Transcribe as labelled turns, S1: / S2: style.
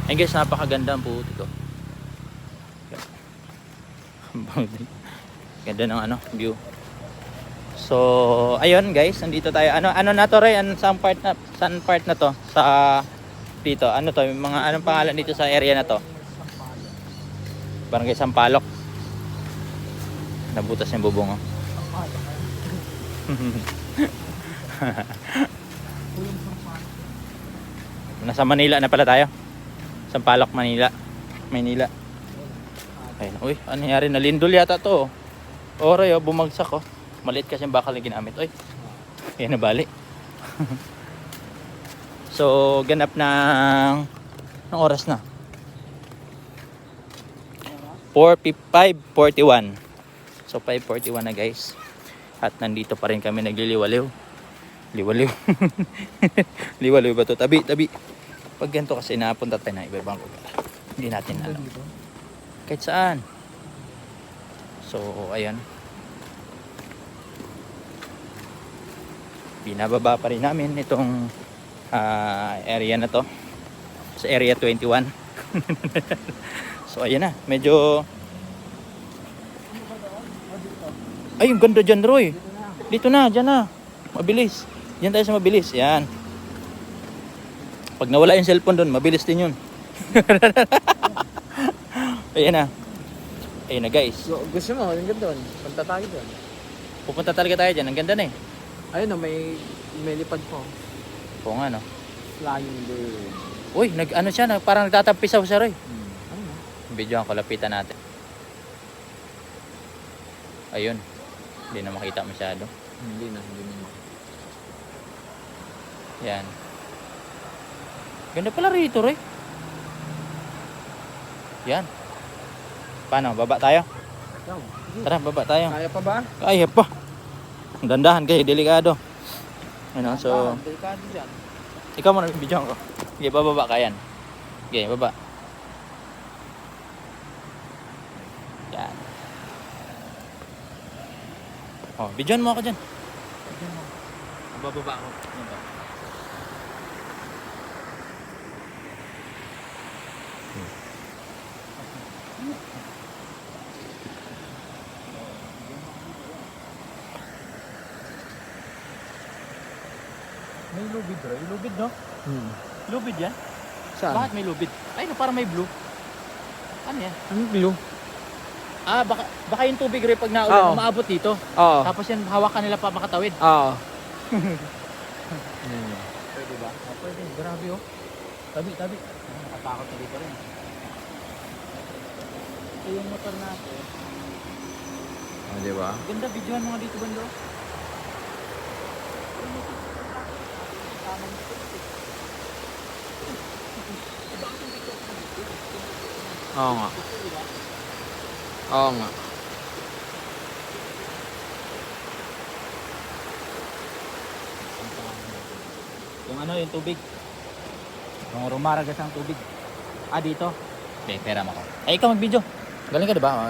S1: Ayun guys, napakaganda ang puti ko. Ganda ng ano, view. So, ayun guys, nandito tayo. Ano na to, Ray? Saan part na to? Sa dito. Ano to? Mga anong pangalan dito sa area na to? Barangay Sampaloc. Nabutas yung bubong, oh. Nasa Manila na pala tayo. Sampaloc, Manila. Maynila. Ayun, uy, ano nangyari? Nalindol yata to, oh. Oray, oh, bumagsak, oh. Maliit kasi yung bakal na ginamit. Uy, yan na bali. So, ganap ng oras na. 5:41. So, 5:41 na guys. At nandito pa rin kami nagliliwaliw. Liwaliw. Liwaliw ba to? Tabi. Pag ganito kasi napunta tayo na iba-ibang lugar. Hindi natin alam. Kahit saan. So, ayan. Binababa pa rin namin itong area na to. Sa area 21. So, ayan na. Medyo... Ay, yung ganda dyan, Roy. Dito na, dyan na. Mabilis. Dyan tayo sa mabilis. Yan. Pag nawala yung cellphone doon, mabilis din yun. Ayan na. Ayan na guys.
S2: Gusto mo, yung ganda doon. Punta tayo doon.
S1: Pupunta talaga tayo dyan. Ang ganda na eh.
S2: Ayun o, may lipad po.
S1: Oo nga no.
S2: Flying bird.
S1: Uy, ano siya, parang nagtatampisaw siya, Roy.
S2: Ano?
S1: Video ang kalapitan natin. Ayun. Hindi na makita masyado.
S2: Hindi na.
S1: Yan. Ganda pala rito, Roy. Yan. Paano? Baba tayo? Tara, baba tayo.
S2: Kaya pa ba?
S1: Kaya pa. Dandahan kayo, delikado. Ano, so...
S2: Delikado dyan.
S1: Ikaw muna video ko. Sige, bababa ka yan. Sige, baba. Yan. Oh, videoan mo ako dyan. Bababa ako. Yan ba? May lubid, bro. Lubid, no? Lubid yan?
S2: Saan?
S1: Bakit may lubid? Ay, no, parang may blue. Ano yan?
S2: Anong blue?
S1: Ah, baka yung tubig rin pag naulan, umaabot dito.
S2: Oo.
S1: Tapos yan, hawakan nila pa makatawid.
S2: Oo.
S1: Pwede ba? Pwede. Grabe, oh. Tabi. Nakatakot na dito rin. Ito yung motor natin.
S2: Oh, di ba?
S1: Ganda, videohan mga dito, bando.
S2: Oo nga. Oo nga.
S1: Yung ano, yung tubig. Yung rumaragas ang tubig. Ah, dito. Okay, pera mo ko. Ay, ikaw mag-video. Galing ka, diba?